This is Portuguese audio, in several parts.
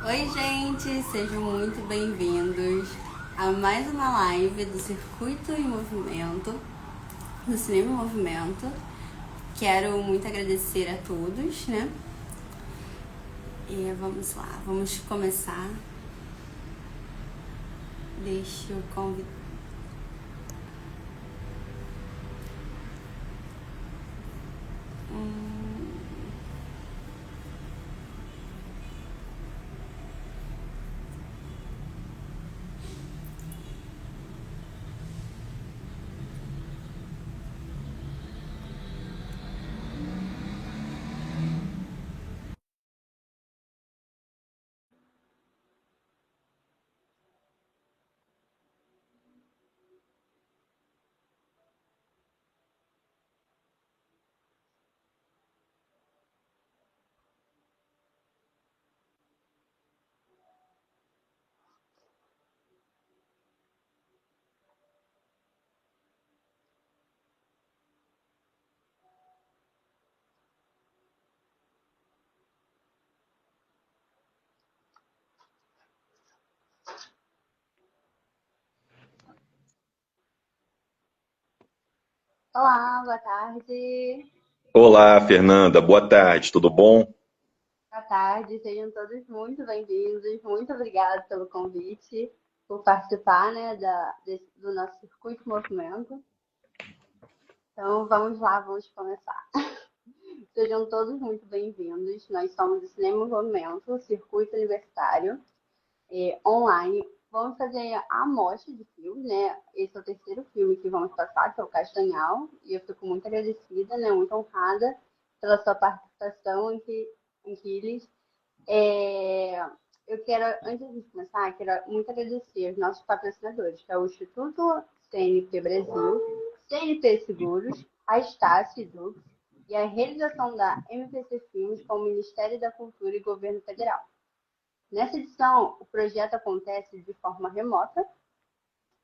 Oi, gente, sejam muito bem-vindos a mais uma live do Circuito em Movimento, do Cinema em Movimento. Quero muito agradecer a todos, né? E vamos lá, vamos começar. Deixa eu convidar. Olá, boa tarde. Olá, Fernanda. Boa tarde, tudo bom? Boa tarde, sejam todos muito bem-vindos. Muito obrigada pelo convite, por participar, né, do nosso Circuito em Movimento. Então, vamos lá, vamos começar. Sejam todos muito bem-vindos. Nós somos o Cinema em Movimento, Circuito Universitário, online. Vamos fazer a amostra de filmes, né? Esse é o terceiro filme que vamos passar, que é o Castanhal, e eu fico muito agradecida, né? Muito honrada pela sua participação em Kilis. Eu quero, antes de começar, quero muito agradecer aos nossos patrocinadores, que é o Instituto CNP Brasil, CNP Seguros, a Estácio Dux e a realização da MPC Filmes com o Ministério da Cultura e Governo Federal. Nessa edição, o projeto acontece de forma remota.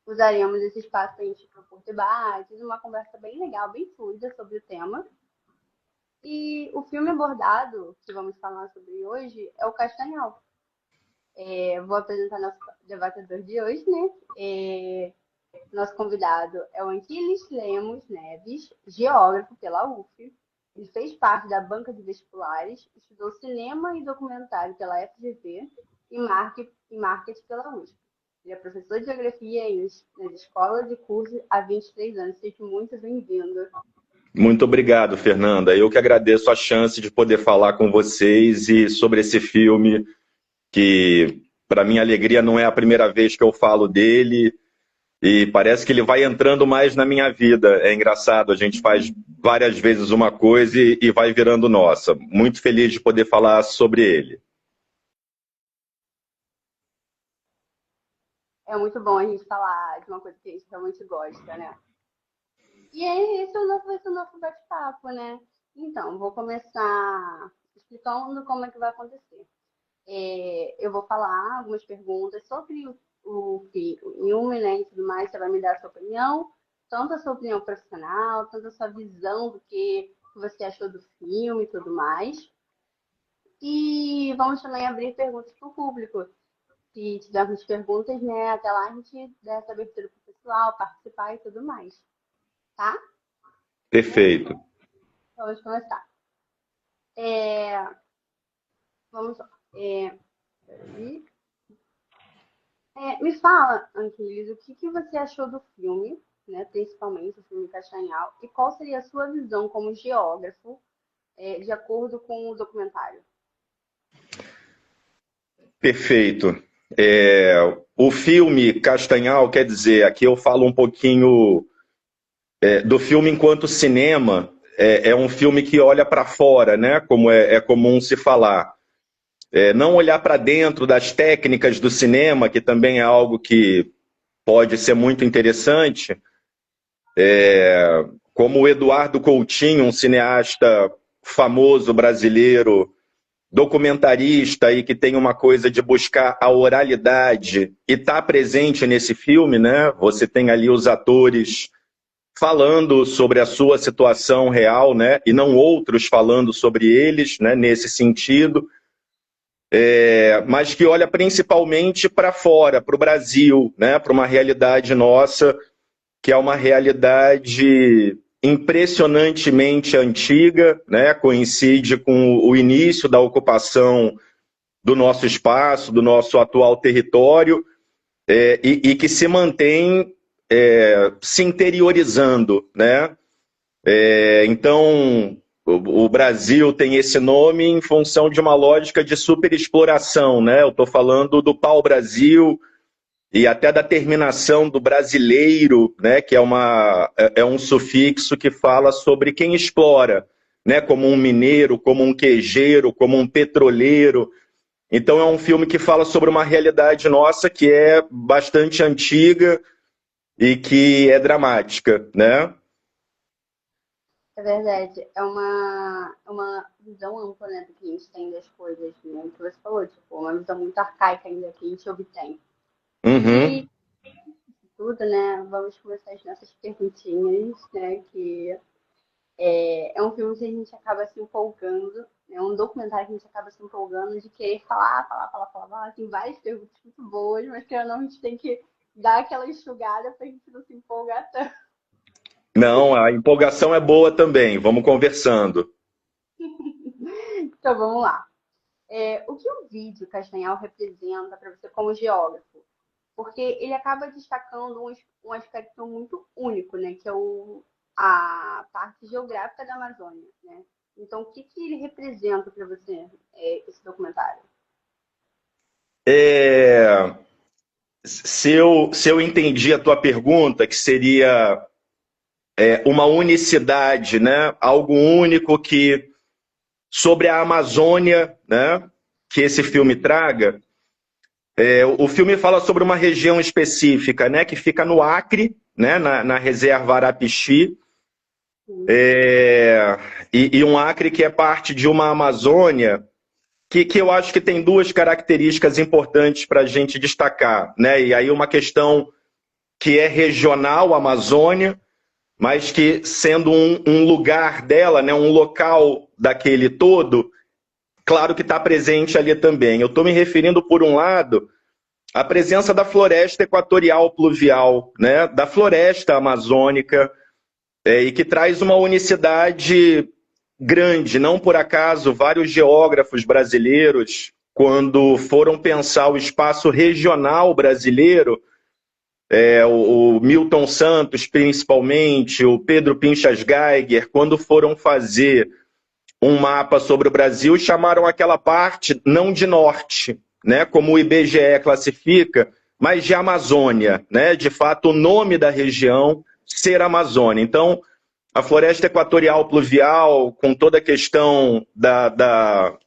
Usaremos esse espaço para a gente propor debates, uma conversa bem legal, bem fluida sobre o tema. E o filme abordado, que vamos falar sobre hoje, é o Castanhal. Vou apresentar nosso debatedor de hoje, né? Nosso convidado é o Anquiles Lemos Neves, geógrafo pela UF. Ele fez parte da banca de vestibulares, estudou cinema e documentário pela FGV e marketing pela USP. Ele é professor de geografia nas escolas e cursos há 23 anos. Seja muito bem-vindo. Muito obrigado, Fernanda. Eu que agradeço a chance de poder falar com vocês e sobre esse filme que, para minha alegria, não é a primeira vez que eu falo dele e parece que ele vai entrando mais na minha vida. É engraçado, a gente faz várias vezes uma coisa e vai virando nossa. Muito feliz de poder falar sobre ele. É muito bom a gente falar de uma coisa que a gente realmente gosta, né? E aí, vai ser o nosso bate-papo, né? Então, vou começar explicando como é que vai acontecer. Eu vou falar algumas perguntas sobre o filme, né, e tudo mais. Você vai me dar a sua opinião, tanto a sua opinião profissional, tanto a sua visão do que você achou do filme e tudo mais. E vamos também abrir perguntas para o público. Se tivermos perguntas, né, até lá a gente dá essa abertura para o pessoal participar e tudo mais, tá? Perfeito. Então, vamos começar. É, vamos lá. Peraí. Me fala, Anquiles, o que você achou do filme, né, principalmente o filme Castanhal, e qual seria a sua visão como geógrafo, de acordo com o documentário? Perfeito. O filme Castanhal, quer dizer, aqui eu falo um pouquinho do filme enquanto cinema. É um filme que olha para fora, né? Como é comum se falar. Não olhar para dentro das técnicas do cinema, que também é algo que pode ser muito interessante. Como o Eduardo Coutinho, um cineasta famoso brasileiro, documentarista e que tem uma coisa de buscar a oralidade e está presente nesse filme, né? Você tem ali os atores falando sobre a sua situação real, né? E não outros falando sobre eles, né? Nesse sentido. mas que olha principalmente para fora, para o Brasil, né? Para uma realidade nossa, que é uma realidade impressionantemente antiga, né? Coincide com o início da ocupação do nosso espaço, do nosso atual território, e que se mantém se interiorizando, né? Então, o Brasil tem esse nome em função de uma lógica de superexploração, né? Eu estou falando do pau-brasil e até da terminação do brasileiro, né? Que é um sufixo que fala sobre quem explora, né? Como um mineiro, como um queijeiro, como um petroleiro. Então é um filme que fala sobre uma realidade nossa que é bastante antiga e que é dramática, né? É verdade, é uma visão ampla, né, do que a gente tem das coisas, né, que você falou, tipo, uma visão muito arcaica ainda que a gente obtém. Uhum. E tudo, né, vamos começar as nossas perguntinhas, né, que é um filme que a gente acaba se empolgando, é um documentário que a gente acaba se empolgando de querer falar, tem várias perguntas muito boas, mas que não, a gente tem que dar aquela enxugada pra gente não se empolgar tanto. Não, a empolgação é boa também. Vamos conversando. Então vamos lá. O que o vídeo Castanhal representa para você como geógrafo? Porque ele acaba destacando um aspecto muito único, né? Que é a parte geográfica da Amazônia, né? Então, o que ele representa para você, esse documentário? É, se eu entendi a tua pergunta, que seria uma unicidade, né? Algo único que sobre a Amazônia, né? Que esse filme traga. O filme fala sobre uma região específica, né? Que fica no Acre, né? Na reserva Arapixi. E um Acre que é parte de uma Amazônia que eu acho que tem duas características importantes para a gente destacar, né? E aí uma questão que é regional, Amazônia, mas que sendo um lugar dela, né? Um local daquele todo, claro que está presente ali também. Eu estou me referindo, por um lado, à presença da floresta equatorial pluvial, né? Da floresta amazônica, e que traz uma unicidade grande. Não por acaso, vários geógrafos brasileiros, quando foram pensar o espaço regional brasileiro, o Milton Santos, principalmente, o Pedro Pinchas Geiger, quando foram fazer um mapa sobre o Brasil, chamaram aquela parte não de norte, né, como o IBGE classifica, mas de Amazônia, né, de fato o nome da região ser Amazônia. Então, a floresta equatorial pluvial, com toda a questão da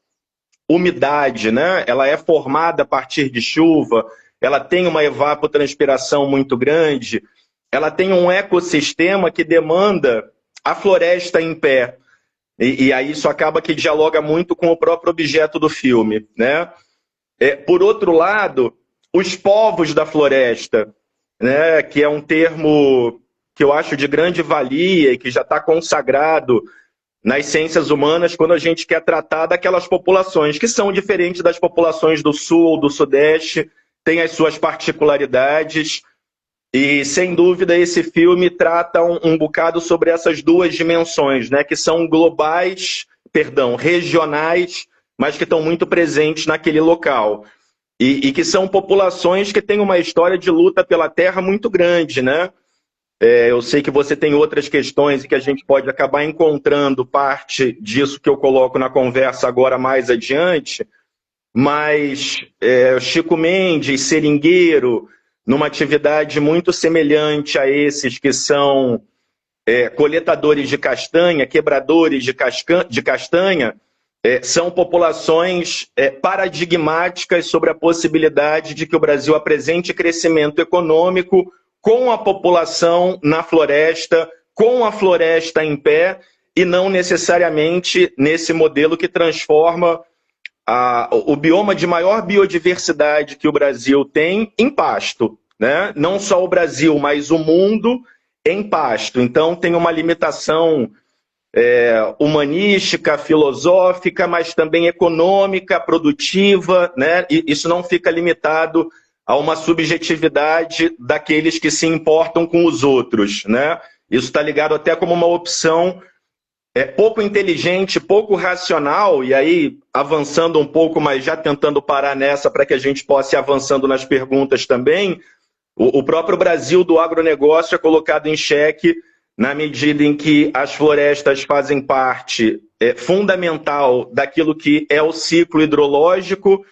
umidade, né? Ela é formada a partir de chuva, ela tem uma evapotranspiração muito grande, ela tem um ecossistema que demanda a floresta em pé. E aí isso acaba que dialoga muito com o próprio objeto do filme, né? Por outro lado, os povos da floresta, né? Que é um termo que eu acho de grande valia e que já está consagrado nas ciências humanas quando a gente quer tratar daquelas populações que são diferentes das populações do sul ou do sudeste, têm as suas particularidades, e sem dúvida esse filme trata um bocado sobre essas duas dimensões, né, que são globais, perdão, regionais, mas que estão muito presentes naquele local. E que são populações que têm uma história de luta pela terra muito grande, né? Eu sei que você tem outras questões e que a gente pode acabar encontrando parte disso que eu coloco na conversa agora mais adiante, mas Chico Mendes, seringueiro, numa atividade muito semelhante a esses que são coletadores de castanha, quebradores de castanha, são populações paradigmáticas sobre a possibilidade de que o Brasil apresente crescimento econômico com a população na floresta, com a floresta em pé, e não necessariamente nesse modelo que transforma o bioma de maior biodiversidade que o Brasil tem em pasto, né? Não só o Brasil, mas o mundo em pasto. Então tem uma limitação humanística, filosófica, mas também econômica, produtiva, né? E isso não fica limitado a uma subjetividade daqueles que se importam com os outros, né? Isso está ligado até como uma opção pouco inteligente, pouco racional, e aí avançando um pouco, mas já tentando parar nessa para que a gente possa ir avançando nas perguntas também. O próprio Brasil do agronegócio é colocado em xeque na medida em que as florestas fazem parte fundamental daquilo que é o ciclo hidrológico,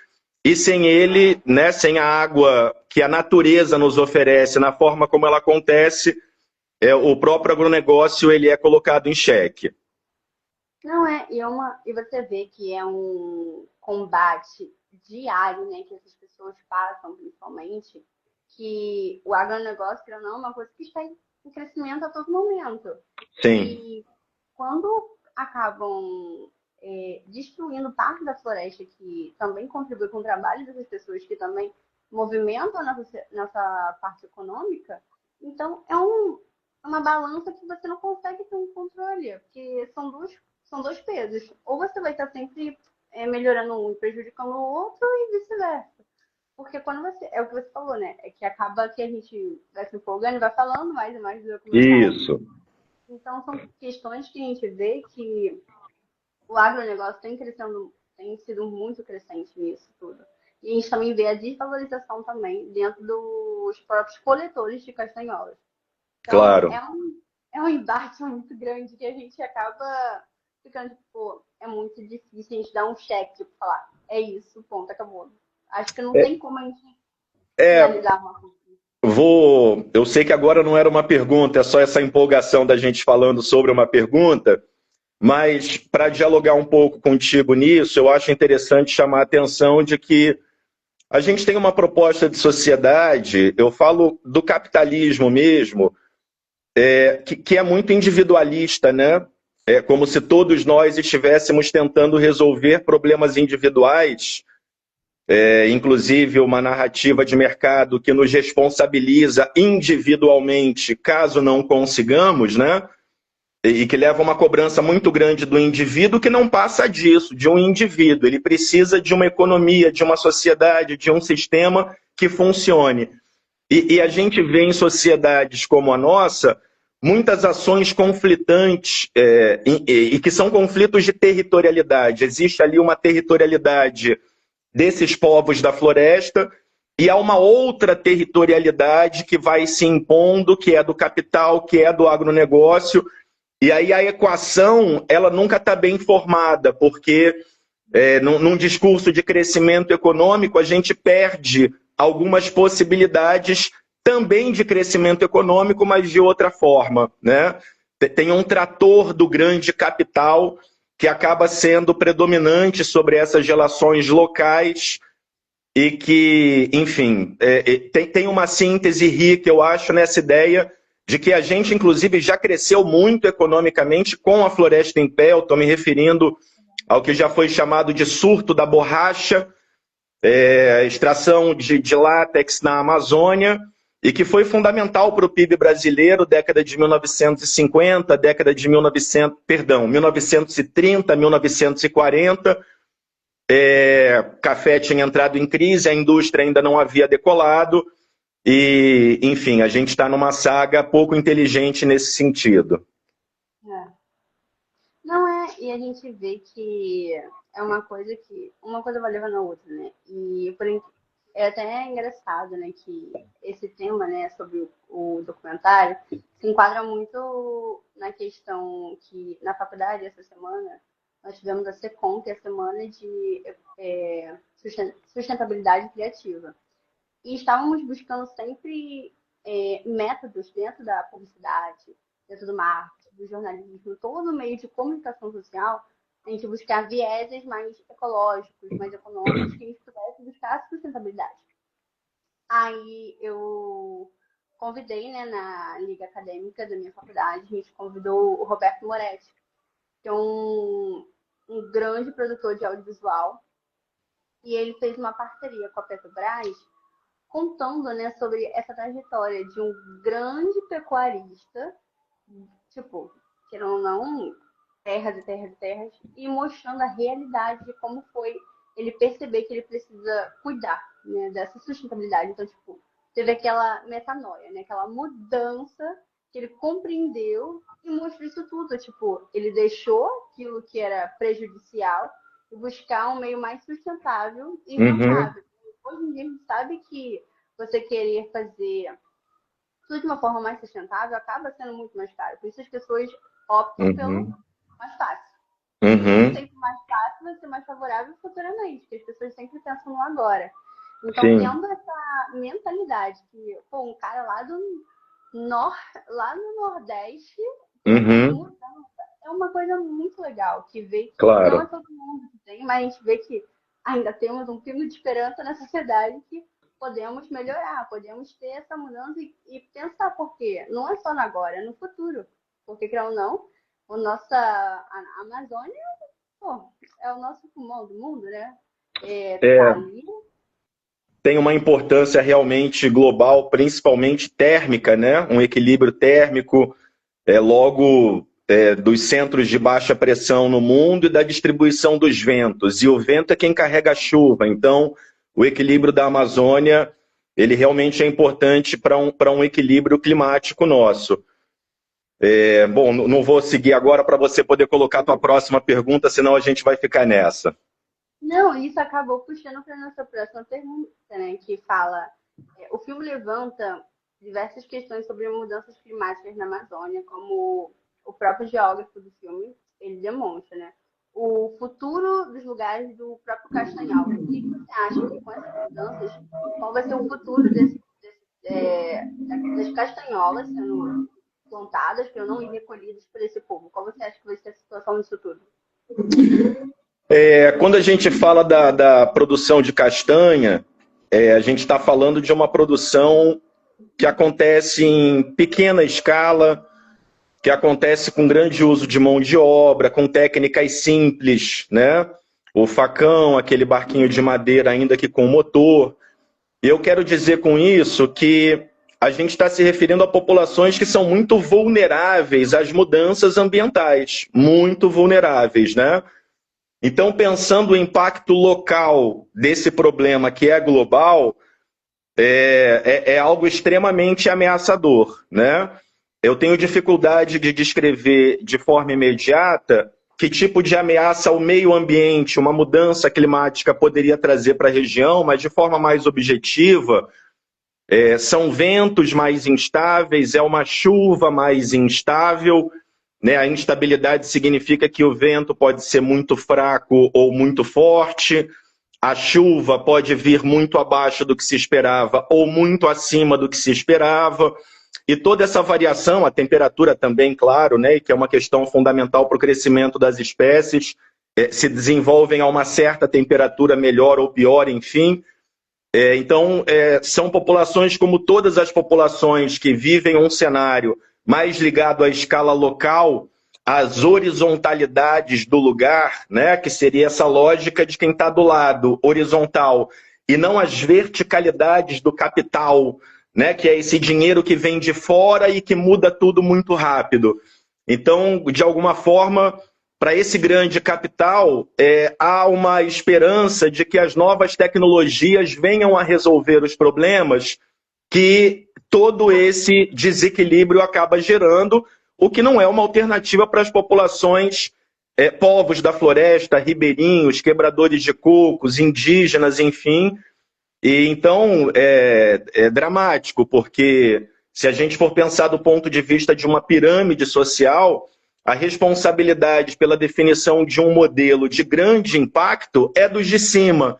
e sem ele, né, sem a água que a natureza nos oferece, na forma como ela acontece, o próprio agronegócio ele é colocado em xeque. Não é, e você vê que é um combate diário, né, que essas pessoas passam, principalmente, que o agronegócio, querendo ou não, é uma coisa que está em crescimento a todo momento. Sim, E quando acabam destruindo parte da floresta, que também contribui com o trabalho dessas pessoas, que também movimentam nessa parte econômica, então é uma balança que você não consegue ter um controle, porque são dois pesos. Ou você vai estar sempre melhorando um e prejudicando o outro e vice-versa. Porque quando você. É o que você falou, né? É que acaba que a gente vai se empolgando e vai falando mais e mais do documentário. isso. Então, são questões que a gente vê que o agronegócio tem crescendo, tem sido muito crescente nisso tudo. E a gente também vê a desvalorização também dentro dos próprios coletores de castanholas. Então, Claro. é um embate muito grande que a gente acaba ficando, tipo, é muito difícil a gente dar um cheque, tipo, falar, é isso, ponto, acabou. Acho que não tem como a gente É, finalizar uma coisa. eu sei que agora não era uma pergunta, é só essa empolgação da gente falando sobre uma pergunta, mas para dialogar um pouco contigo nisso, eu acho interessante chamar a atenção de que a gente tem uma proposta de sociedade, eu falo do capitalismo mesmo, que é muito individualista, né? É como se todos nós estivéssemos tentando resolver problemas individuais, inclusive uma narrativa de mercado que nos responsabiliza individualmente caso não consigamos, né? E que leva a uma cobrança muito grande do indivíduo que não passa disso, de um indivíduo. Ele precisa de uma economia, de uma sociedade, de um sistema que funcione. E a gente vê em sociedades como a nossa muitas ações conflitantes e que são conflitos de territorialidade. Existe ali uma territorialidade desses povos da floresta e há uma outra territorialidade que vai se impondo, que é do capital, que é do agronegócio. E aí a equação ela nunca está bem formada, porque num discurso de crescimento econômico a gente perde algumas possibilidades também de crescimento econômico, mas de outra forma, né? Tem um trator do grande capital que acaba sendo predominante sobre essas relações locais e que, enfim, tem uma síntese rica, eu acho, nessa ideia de que a gente, inclusive, já cresceu muito economicamente com a floresta em pé. Eu estou me referindo ao que já foi chamado de surto da borracha, extração de látex na Amazônia, e que foi fundamental para o PIB brasileiro, década de 1950, década de 1930, 1940. Café tinha entrado em crise, a indústria ainda não havia decolado, e, enfim, a gente está numa saga pouco inteligente nesse sentido. É. Não é, e a gente vê que é uma coisa que uma coisa vai levando a outra, né? É até engraçado, né, que esse tema, né, sobre o documentário se enquadra muito na questão que na faculdade essa semana nós tivemos a SECOM, que é a semana de sustentabilidade criativa. E estávamos buscando sempre métodos dentro da publicidade, dentro do marketing, do jornalismo, todo meio de comunicação social, a gente buscar vieses mais ecológicos, mais econômicos, que a gente pudesse buscar a sustentabilidade. Aí eu convidei, né, na liga acadêmica da minha faculdade, a gente convidou o Roberto Moretti, que é um grande produtor de audiovisual, e ele fez uma parceria com a Petrobras contando, né, sobre essa trajetória de um grande pecuarista, tipo, querendo ou não, terras e terras e terras, e mostrando a realidade de como foi ele perceber que ele precisa cuidar, né, dessa sustentabilidade. Então, tipo, teve aquela metanoia, né, aquela mudança que ele compreendeu e mostrou isso tudo. Tipo, ele deixou aquilo que era prejudicial e buscar um meio mais sustentável e Uhum, rentável. Hoje em dia a gente sabe que você querer fazer tudo de uma forma mais sustentável acaba sendo muito mais caro. Por isso as pessoas optam pelo uhum, mais fácil. E nem uhum, sempre o mais fácil vai ser mais favorável futuramente, porque as pessoas sempre pensam no agora. Então, sim. tendo essa mentalidade que, pô, um cara lá no Nordeste tem essa Uhum, mudança, é uma coisa muito legal, que vê que não é claro. todo mundo que tem, mas a gente vê que ainda temos um pingo de esperança na sociedade que podemos melhorar, podemos ter essa mudança e pensar por quê. Não é só no agora, é no futuro. Porque, querendo ou não, a Amazônia, pô, é o nosso pulmão do mundo, né? Tá É, ali. tem uma importância realmente global, principalmente térmica, né? Um equilíbrio térmico, logo dos centros de baixa pressão no mundo e da distribuição dos ventos. E o vento é quem carrega a chuva. Então, o equilíbrio da Amazônia, ele realmente é importante para um equilíbrio climático nosso. Bom, não vou seguir agora para você poder colocar a tua próxima pergunta, senão a gente vai ficar nessa. Não, isso acabou puxando para nossa próxima pergunta, né? Que fala, o filme levanta diversas questões sobre mudanças climáticas na Amazônia, como o próprio geógrafo do filme ele demonstra, né? O futuro dos lugares do próprio Castanhal. O que você acha que com essas mudanças, qual vai ser o futuro das castanholas sendo plantadas para não ir recolhidas por esse povo? Qual você acha que vai ser a situação disso tudo? Quando a gente fala da produção de castanha, a gente está falando de uma produção que acontece em pequena escala, que acontece com grande uso de mão de obra, com técnicas simples, né? O facão, aquele barquinho de madeira, ainda que com motor. E eu quero dizer com isso que a gente está se referindo a populações que são muito vulneráveis às mudanças ambientais, muito vulneráveis, né? Então, pensando o impacto local desse problema que é global, é algo extremamente ameaçador, né? Eu tenho dificuldade de descrever de forma imediata que tipo de ameaça ao meio ambiente, uma mudança climática poderia trazer para a região, mas de forma mais objetiva, são ventos mais instáveis, é uma chuva mais instável, né? A instabilidade significa que o vento pode ser muito fraco ou muito forte, a chuva pode vir muito abaixo do que se esperava ou muito acima do que se esperava. E toda essa variação, a temperatura também, claro, né, que é uma questão fundamental para o crescimento das espécies, se desenvolvem a uma certa temperatura melhor ou pior, enfim. Então, são populações como todas as populações que vivem um cenário mais ligado à escala local, às horizontalidades do lugar, né, que seria essa lógica de quem está do lado horizontal, e não as verticalidades do capital, né, que é esse dinheiro que vem de fora e que muda tudo muito rápido. Então, de alguma forma, para esse grande capital, há uma esperança de que as novas tecnologias venham a resolver os problemas que todo esse desequilíbrio acaba gerando, o que não é uma alternativa para as populações, povos da floresta, ribeirinhos, quebradores de cocos, indígenas, enfim. E então é dramático, porque se a gente for pensar do ponto de vista de uma pirâmide social, a responsabilidade pela definição de um modelo de grande impacto é dos de cima.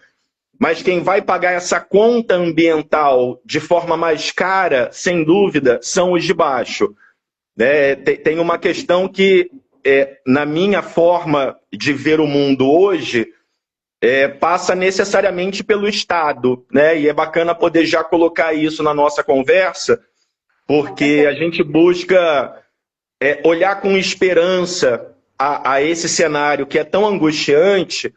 Mas quem vai pagar essa conta ambiental de forma mais cara, sem dúvida, são os de baixo. Tem uma questão que, na minha forma de ver o mundo hoje, passa necessariamente pelo Estado, né? E é bacana poder já colocar isso na nossa conversa, Com porque a certeza. gente busca olhar com esperança a esse cenário que é tão angustiante.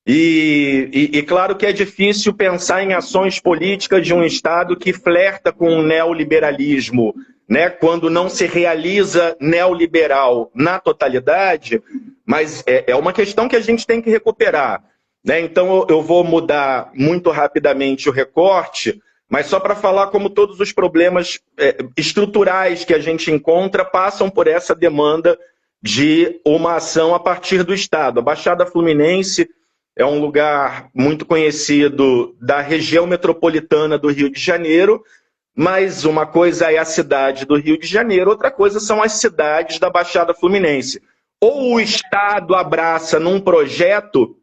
E claro que é difícil pensar em ações políticas de um Estado que flerta com o neoliberalismo, né, quando não se realiza neoliberal na totalidade, mas é uma questão que a gente tem que recuperar. Né? Então eu vou mudar muito rapidamente o recorte, mas só para falar como todos os problemas estruturais que a gente encontra passam por essa demanda de uma ação a partir do Estado. A Baixada Fluminense é um lugar muito conhecido da região metropolitana do Rio de Janeiro, mas uma coisa é a cidade do Rio de Janeiro, outra coisa são as cidades da Baixada Fluminense. Ou o Estado abraça num projeto,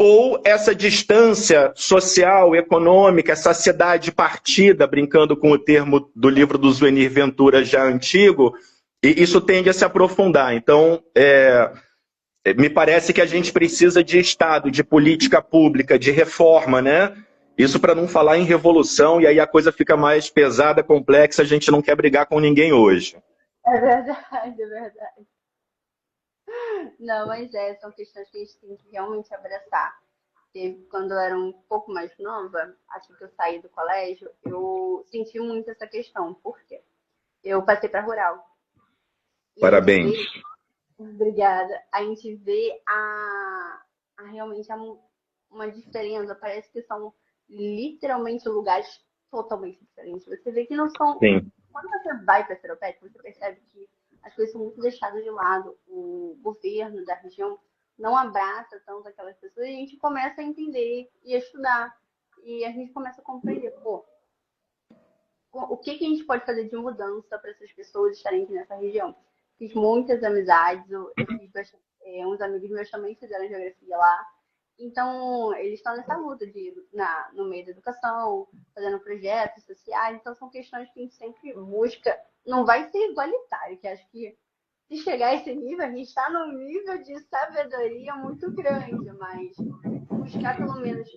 ou essa distância social, econômica, essa cidade partida, brincando com o termo do livro do Zuenir Ventura já antigo, e isso tende a se aprofundar. Então, me parece que a gente precisa de Estado, de política pública, de reforma, né? Isso para não falar em revolução, e aí a coisa fica mais pesada, complexa, a gente não quer brigar com ninguém hoje. É verdade, é verdade. Não, mas são questões que a gente tem que realmente abraçar. Quando eu era um pouco mais nova, acho que eu saí do colégio, eu senti muito essa questão. Por quê? Eu passei para rural. Parabéns. Obrigada. A gente vê realmente uma diferença. Parece que são literalmente lugares totalmente diferentes. Você vê que não são... Sim. Quando você vai para Seropédica, você percebe que as coisas são muito deixadas de lado. O governo da região não abraça tanto aquelas pessoas, e a gente começa a entender e a estudar. E a gente começa a compreender, o que a gente pode fazer de mudança para essas pessoas estarem aqui nessa região. Fiz muitas amizades, uns amigos meus também fizeram geografia lá. Então, eles estão nessa luta no meio da educação, fazendo projetos sociais. Então, são questões que a gente sempre busca. Não vai ser igualitário, que acho que se chegar a esse nível, a gente está num nível de sabedoria muito grande, mas buscar pelo menos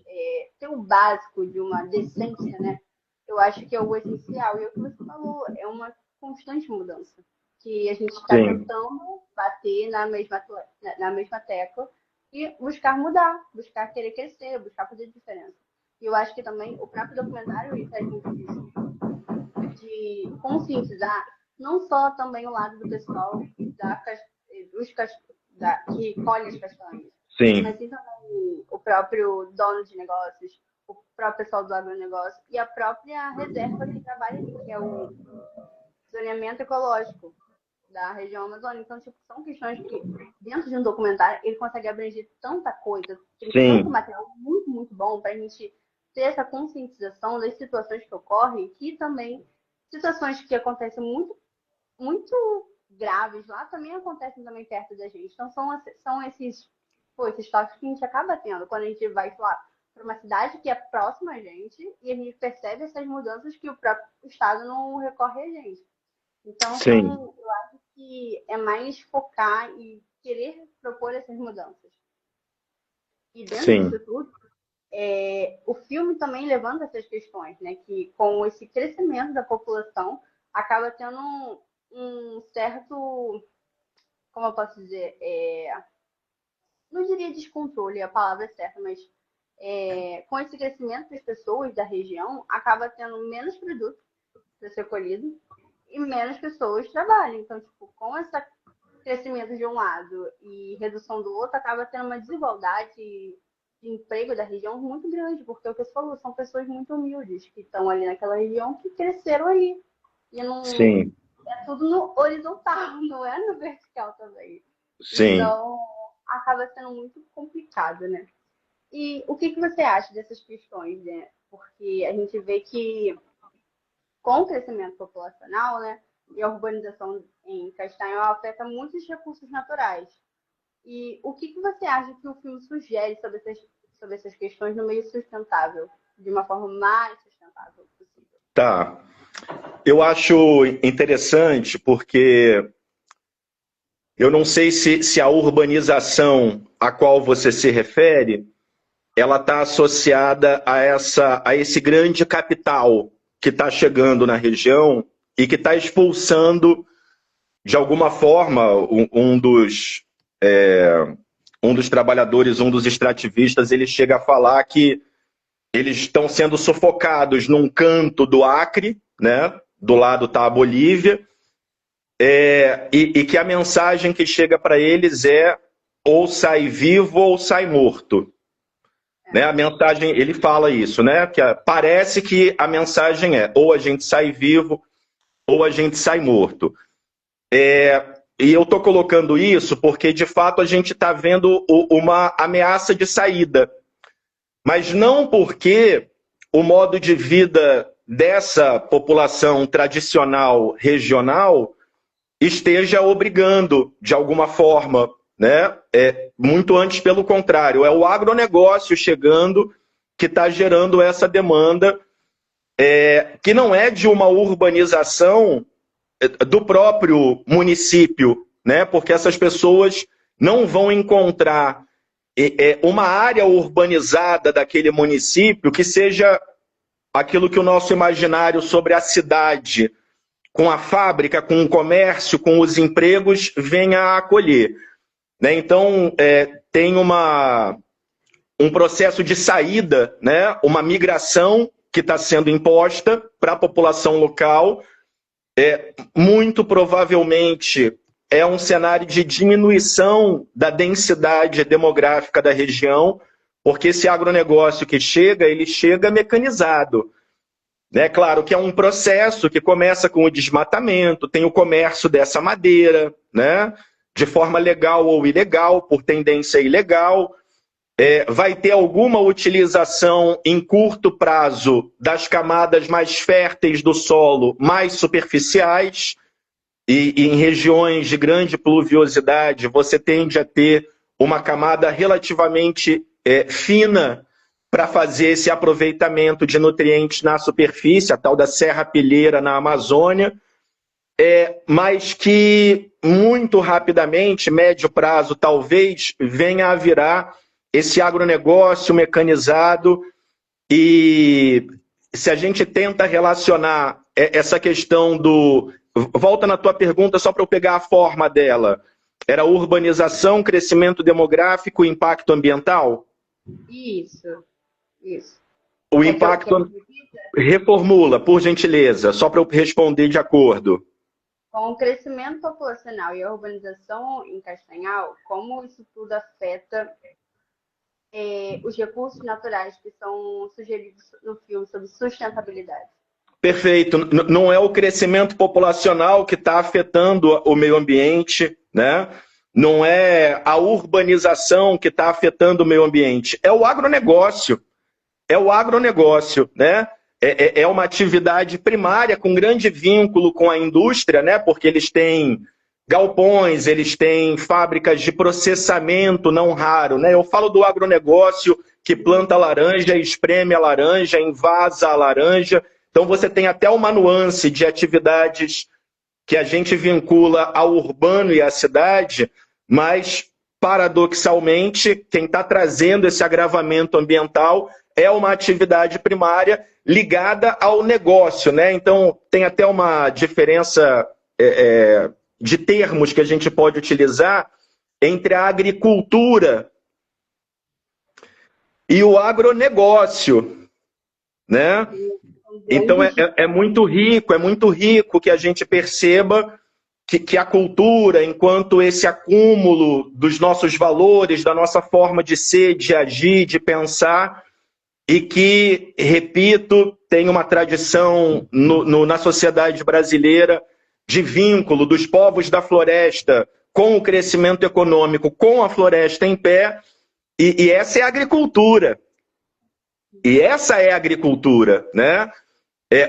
ter o básico de uma decência, né? Eu acho que é o essencial. E o que você falou, é uma constante mudança. Que a gente está tentando bater na mesma tecla e buscar mudar, buscar querer crescer, buscar fazer diferença. E eu acho que também o próprio documentário faz muito disso, de conscientizar não só também o lado do pessoal que colhe as castanhas, Sim. mas sim também o próprio dono de negócios, o próprio pessoal do agronegócio e a própria reserva que trabalha ali, que é o zoneamento ecológico da região amazônica. Então, são questões que, dentro de um documentário, ele consegue abranger tanta coisa, tem tanto material muito, muito bom para a gente ter essa conscientização das situações que ocorrem, que também situações que acontecem muito, muito graves lá também acontecem também perto da gente. Então, são esses toques que a gente acaba tendo quando a gente vai, sei lá, para uma cidade que é próxima a gente e a gente percebe essas mudanças que o próprio Estado não recorre a gente. Então, eu acho que é mais focar e querer propor essas mudanças. E dentro disso tudo, o filme também levanta essas questões, né? Que com esse crescimento da população, acaba tendo um certo, como eu posso dizer, não diria descontrole, a palavra é certa, mas com esse crescimento das pessoas da região, acaba tendo menos produto para ser colhido e menos pessoas trabalham. Então, com esse crescimento de um lado e redução do outro, acaba tendo uma desigualdade de emprego da região muito grande, porque o que você falou, são pessoas muito humildes que estão ali naquela região, que cresceram ali. E não, é tudo no horizontal, não é no vertical também. Então, acaba sendo muito complicado, né? E o que você acha dessas questões, né? Porque a gente vê que com o crescimento populacional, né, e a urbanização em Castanhal afeta muitos recursos naturais. E o que você acha que o filme sugere sobre essas questões no meio sustentável, de uma forma mais sustentável possível? Tá. Eu acho interessante porque eu não sei se a urbanização a qual você se refere, ela está associada a esse grande capital que está chegando na região e que está expulsando, de alguma forma, um dos trabalhadores, um dos extrativistas, ele chega a falar que eles estão sendo sufocados num canto do Acre, né? do lado está a Bolívia, e que a mensagem que chega para eles é ou sai vivo ou sai morto. Né? A mensagem, ele fala isso, né? Que parece que a mensagem é ou a gente sai vivo ou a gente sai morto. E eu estou colocando isso porque, de fato, a gente está vendo uma ameaça de saída. Mas não porque o modo de vida dessa população tradicional regional esteja obrigando, de alguma forma, né? Muito antes, pelo contrário, é o agronegócio chegando que está gerando essa demanda, que não é de uma urbanização do próprio município, né? Porque essas pessoas não vão encontrar uma área urbanizada daquele município que seja aquilo que o nosso imaginário sobre a cidade, com a fábrica, com o comércio, com os empregos, venha a acolher. Né? Então, tem um processo de saída, né? Uma migração que está sendo imposta para a população local. Muito provavelmente é um cenário de diminuição da densidade demográfica da região, porque esse agronegócio que chega, ele chega mecanizado. Né? Claro que é um processo que começa com o desmatamento, tem o comércio dessa madeira, né? De forma legal ou ilegal, por tendência ilegal. Vai ter alguma utilização em curto prazo das camadas mais férteis do solo, mais superficiais, e em regiões de grande pluviosidade você tende a ter uma camada relativamente fina para fazer esse aproveitamento de nutrientes na superfície, a tal da serrapilheira na Amazônia, mas que muito rapidamente, médio prazo talvez, venha a virar esse agronegócio mecanizado. E se a gente tenta relacionar essa questão do... Volta na tua pergunta só para eu pegar a forma dela. Era urbanização, crescimento demográfico e impacto ambiental? Isso. O impacto... Reformula, por gentileza, só para eu responder de acordo. Com o crescimento populacional e a urbanização em Castanhal, como isso tudo afeta os recursos naturais que são sugeridos no filme sobre sustentabilidade? Perfeito. Não é o crescimento populacional que está afetando o meio ambiente, né? Não é a urbanização que está afetando o meio ambiente. É o agronegócio. Né? É uma atividade primária com grande vínculo com a indústria, né? Porque eles têm galpões, eles têm fábricas de processamento não raro, né? Eu falo do agronegócio que planta a laranja, espreme a laranja, envasa a laranja. Então você tem até uma nuance de atividades que a gente vincula ao urbano e à cidade, mas, paradoxalmente, quem está trazendo esse agravamento ambiental é uma atividade primária ligada ao negócio, né? Então tem até uma diferença de termos que a gente pode utilizar entre a agricultura e o agronegócio, né? Então é muito rico que a gente perceba que a cultura, enquanto esse acúmulo dos nossos valores, da nossa forma de ser, de agir, de pensar, e que, repito, tem uma tradição na sociedade brasileira de vínculo dos povos da floresta com o crescimento econômico, com a floresta em pé, e essa é a agricultura. E essa é a agricultura, né?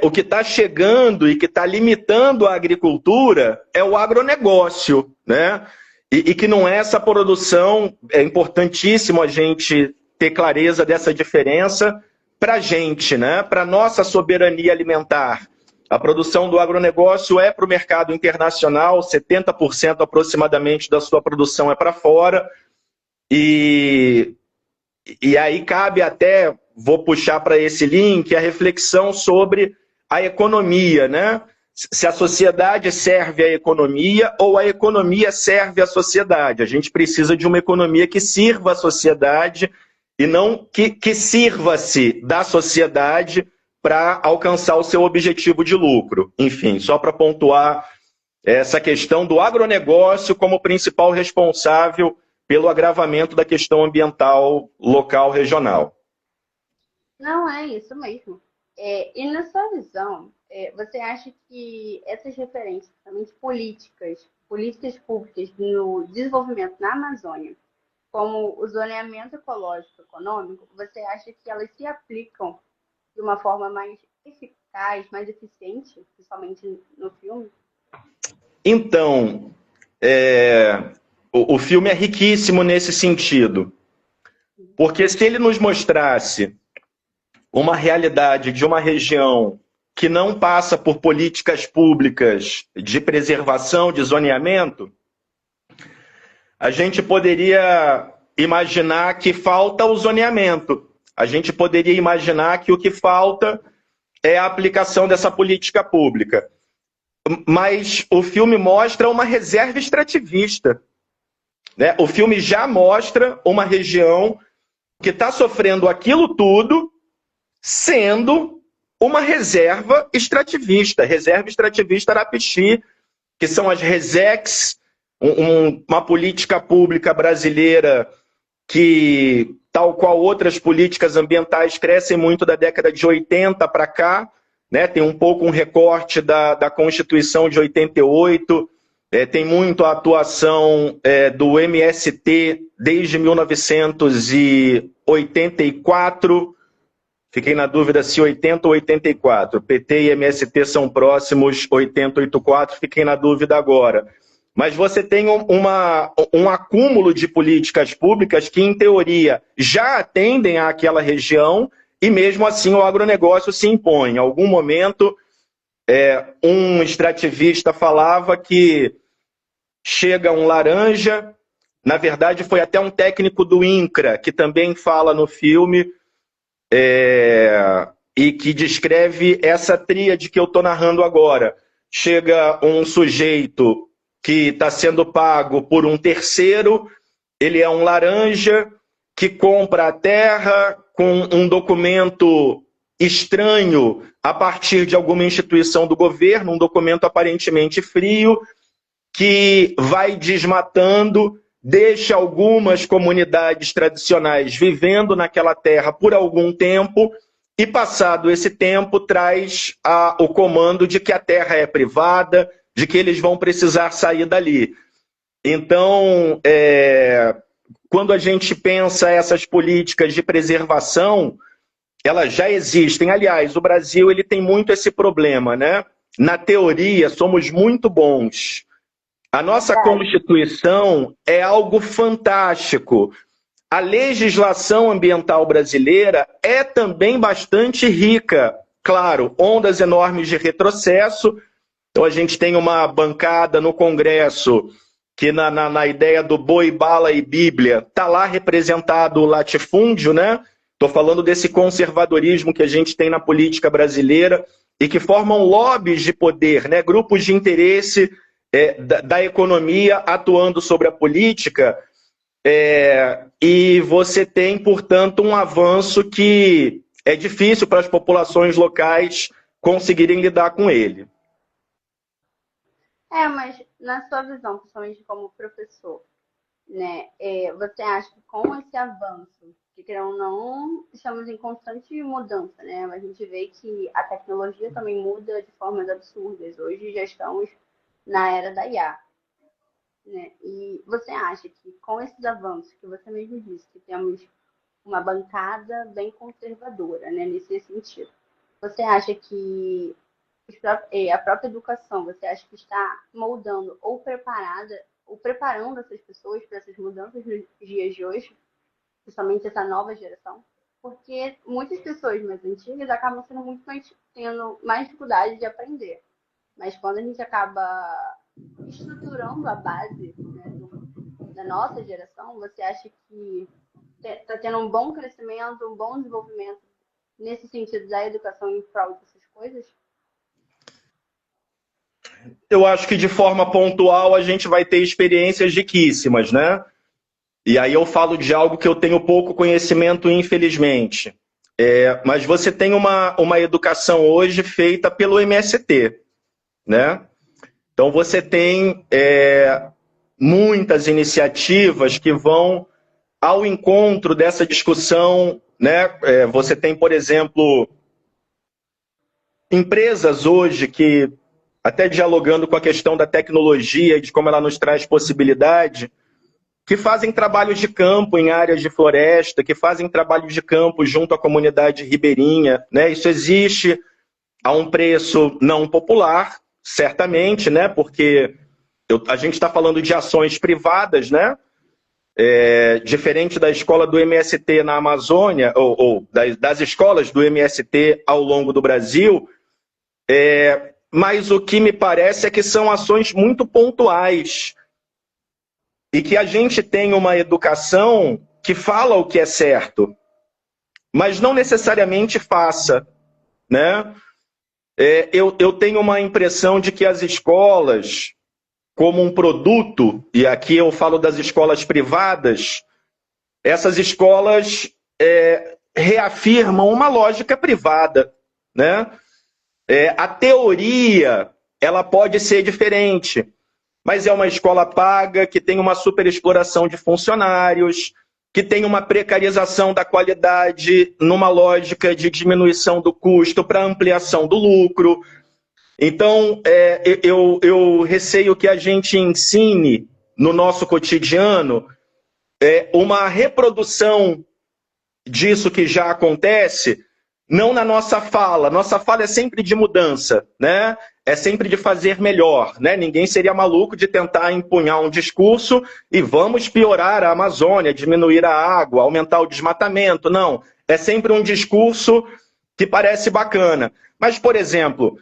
O que está chegando e que está limitando a agricultura é o agronegócio, né? E que não é essa produção, é importantíssimo a gente ter clareza dessa diferença para a gente, né? Para a nossa soberania alimentar. A produção do agronegócio é para o mercado internacional, 70% aproximadamente da sua produção é para fora, e aí cabe até... Vou puxar para esse link a reflexão sobre a economia, né? Se a sociedade serve à economia ou a economia serve à sociedade. A gente precisa de uma economia que sirva à sociedade e não que sirva-se da sociedade para alcançar o seu objetivo de lucro. Enfim, só para pontuar essa questão do agronegócio como principal responsável pelo agravamento da questão ambiental local regional. Não é isso mesmo. E na sua visão, você acha que essas referências, principalmente políticas públicas no desenvolvimento na Amazônia, como o zoneamento ecológico econômico, você acha que elas se aplicam de uma forma mais eficaz, mais eficiente, principalmente no filme? Então, o filme é riquíssimo nesse sentido. Porque se ele nos mostrasse uma realidade de uma região que não passa por políticas públicas de preservação, de zoneamento, a gente poderia imaginar que falta o zoneamento. A gente poderia imaginar que o que falta é a aplicação dessa política pública. Mas o filme mostra uma reserva extrativista, né? O filme já mostra uma região que está sofrendo aquilo tudo, sendo uma reserva extrativista Arapixi, que são as RESECs, uma política pública brasileira que, tal qual outras políticas ambientais, crescem muito da década de 80 para cá, né? Tem um pouco um recorte da Constituição de 88, tem muito a atuação do MST desde 1984, fiquei na dúvida se 80 ou 84, PT e MST são próximos, 80 ou 84, fiquei na dúvida agora. Mas você tem um acúmulo de políticas públicas que, em teoria, já atendem àquela região e, mesmo assim, o agronegócio se impõe. Em algum momento, um extrativista falava que chega um laranja, na verdade foi até um técnico do INCRA, que também fala no filme, e que descreve essa tríade que eu estou narrando agora. Chega um sujeito que está sendo pago por um terceiro, ele é um laranja que compra a terra com um documento estranho a partir de alguma instituição do governo, um documento aparentemente frio, que vai desmatando, deixa algumas comunidades tradicionais vivendo naquela terra por algum tempo, e passado esse tempo traz o comando de que a terra é privada, de que eles vão precisar sair dali. Então, quando a gente pensa essas políticas de preservação, elas já existem. Aliás, o Brasil ele tem muito esse problema, né? Na teoria, somos muito bons. A nossa Constituição é algo fantástico. A legislação ambiental brasileira é também bastante rica. Claro, ondas enormes de retrocesso. Então a gente tem uma bancada no Congresso que na ideia do boi, bala e Bíblia está lá representado o latifúndio, né? Estou falando desse conservadorismo que a gente tem na política brasileira e que formam lobbies de poder, né? Grupos de interesse da economia atuando sobre a política, e você tem, portanto, um avanço que é difícil para as populações locais conseguirem lidar com ele. Mas na sua visão, principalmente como professor, né, você acha que com esse avanço, que querendo ou não, estamos em constante mudança, né? A gente vê que a tecnologia também muda de formas absurdas. Hoje já estamos na era da IA, né? E você acha que com esses avanços que você mesmo disse, que temos uma bancada bem conservadora, né, nesse sentido, você acha que a própria educação, você acha que está moldando ou preparando essas pessoas para essas mudanças nos dias de hoje, principalmente essa nova geração? Porque muitas pessoas mais antigas acabam tendo mais dificuldade de aprender. Mas quando a gente acaba estruturando a base, né, da nossa geração, você acha que está tendo um bom crescimento, um bom desenvolvimento nesse sentido da educação em prol dessas coisas? Eu acho que de forma pontual a gente vai ter experiências riquíssimas, né? E aí eu falo de algo que eu tenho pouco conhecimento, infelizmente. Mas você tem uma educação hoje feita pelo MST, né? Então você tem muitas iniciativas que vão ao encontro dessa discussão, né? Você tem, por exemplo, empresas hoje que, até dialogando com a questão da tecnologia e de como ela nos traz possibilidade, que fazem trabalhos de campo em áreas de floresta, que fazem trabalho de campo junto à comunidade ribeirinha, né? Isso existe a um preço não popular, certamente, né? Porque a gente está falando de ações privadas, né? Diferente da escola do MST na Amazônia, ou das escolas do MST ao longo do Brasil, mas o que me parece é que são ações muito pontuais e que a gente tem uma educação que fala o que é certo, mas não necessariamente faça, né? Eu tenho uma impressão de que as escolas, como um produto, e aqui eu falo das escolas privadas, essas escolas reafirmam uma lógica privada, né? A teoria, ela pode ser diferente, mas é uma escola paga, que tem uma superexploração de funcionários, que tem uma precarização da qualidade numa lógica de diminuição do custo para ampliação do lucro. Então, eu receio que a gente ensine no nosso cotidiano uma reprodução disso que já acontece, não na nossa fala. Nossa fala é sempre de mudança, né? É sempre de fazer melhor, né? Ninguém seria maluco de tentar empunhar um discurso e vamos piorar a Amazônia, diminuir a água, aumentar o desmatamento. Não, é sempre um discurso que parece bacana. Mas, por exemplo,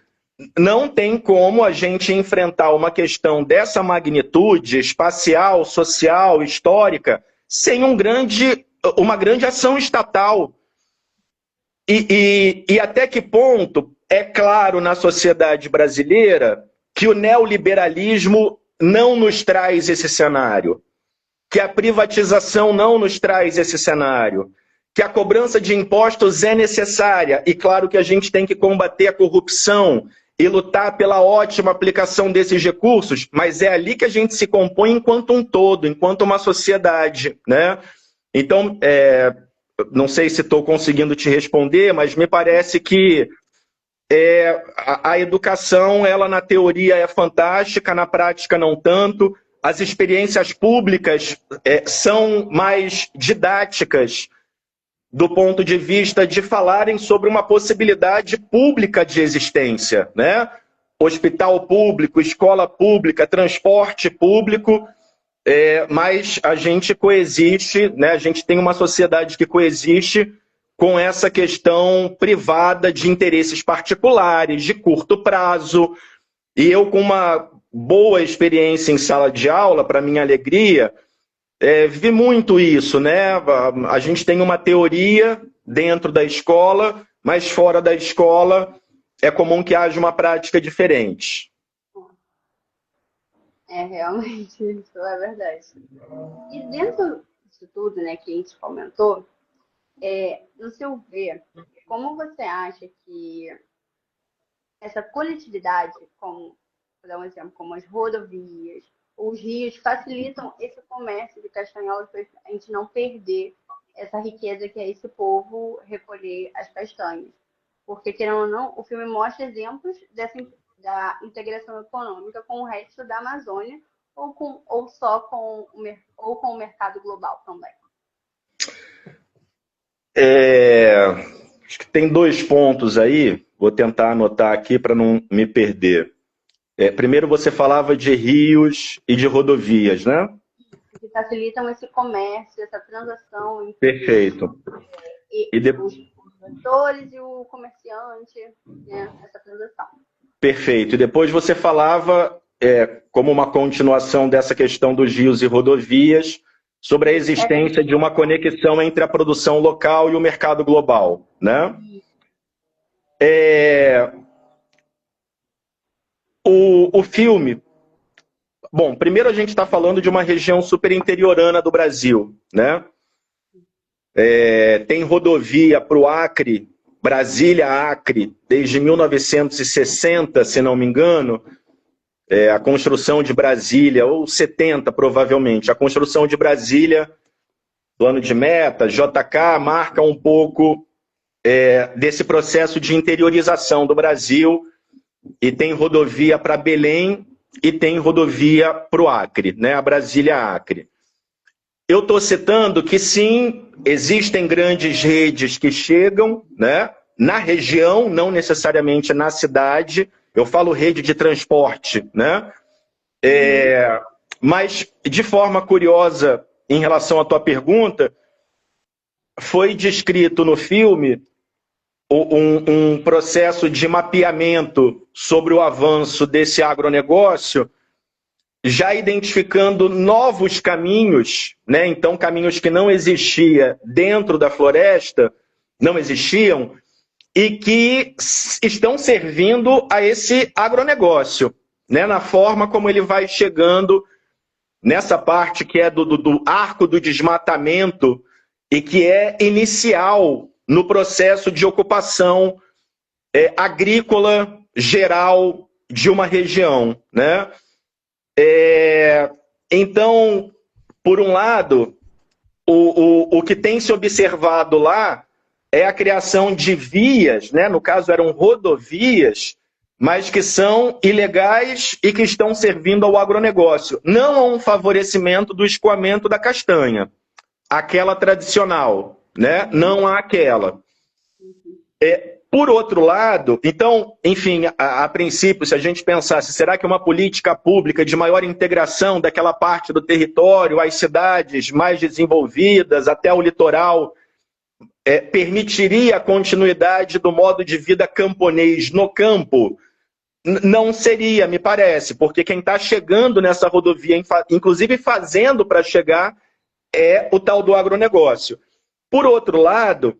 não tem como a gente enfrentar uma questão dessa magnitude espacial, social, histórica, sem uma grande ação estatal. E até que ponto é claro na sociedade brasileira que o neoliberalismo não nos traz esse cenário, que a privatização não nos traz esse cenário, que a cobrança de impostos é necessária, e claro que a gente tem que combater a corrupção e lutar pela ótima aplicação desses recursos, mas é ali que a gente se compõe enquanto um todo, enquanto uma sociedade, né? Então, não sei se estou conseguindo te responder, mas me parece que a educação, ela na teoria é fantástica, na prática não tanto. As experiências públicas são mais didáticas do ponto de vista de falarem sobre uma possibilidade pública de existência, né? Hospital público, escola pública, transporte público, mas a gente coexiste, né? A gente tem uma sociedade que coexiste com essa questão privada de interesses particulares, de curto prazo. E eu, com uma boa experiência em sala de aula, para minha alegria, vi muito isso, né? A gente tem uma teoria dentro da escola, mas fora da escola é comum que haja uma prática diferente. Realmente, isso é verdade. E dentro disso tudo, né, que a gente comentou, no seu ver, como você acha que essa coletividade, como, vou dar um exemplo, como as rodovias, os rios, facilitam esse comércio de castanholas para a gente não perder essa riqueza que é esse povo recolher as castanhas? Porque, querendo ou não, o filme mostra exemplos da integração econômica com o resto da Amazônia ou só com o mercado global também. Acho que tem 2 pontos aí, vou tentar anotar aqui para não me perder. Primeiro você falava de rios e de rodovias, né? Que facilitam esse comércio, essa transação entre Perfeito. os produtores e o comerciante, né? Essa transação. Perfeito. E depois você falava, como uma continuação dessa questão dos rios e rodovias, sobre a existência de uma conexão entre a produção local e o mercado global, né? O filme... Bom, primeiro a gente está falando de uma região super interiorana do Brasil, né? tem rodovia para o Acre, Brasília-Acre, desde 1960, se não me engano, a construção de Brasília, ou 70 provavelmente, a construção de Brasília, plano de meta, JK, marca um pouco desse processo de interiorização do Brasil, e tem rodovia para Belém e tem rodovia para o Acre, né, a Brasília-Acre. Eu estou citando que sim, existem grandes redes que chegam, né, na região, não necessariamente na cidade. Eu falo rede de transporte, né? Mas, de forma curiosa, em relação à tua pergunta, foi descrito no filme um processo de mapeamento sobre o avanço desse agronegócio, já identificando novos caminhos, né? Então, caminhos que não existiam dentro da floresta, não existiam, e que estão servindo a esse agronegócio, né? Na forma como ele vai chegando nessa parte que é do arco do desmatamento e que é inicial no processo de ocupação agrícola geral de uma região, né? Então, por um lado, o que tem se observado lá é a criação de vias, né? No caso eram rodovias, mas que são ilegais e que estão servindo ao agronegócio. Não a um favorecimento do escoamento da castanha, aquela tradicional, né? Não aquela. Por outro lado, então, enfim, a princípio, se a gente pensasse, será que uma política pública de maior integração daquela parte do território, às cidades mais desenvolvidas, até o litoral, permitiria a continuidade do modo de vida camponês no campo? Não seria, me parece, porque quem está chegando nessa rodovia, inclusive fazendo para chegar, é o tal do agronegócio. Por outro lado,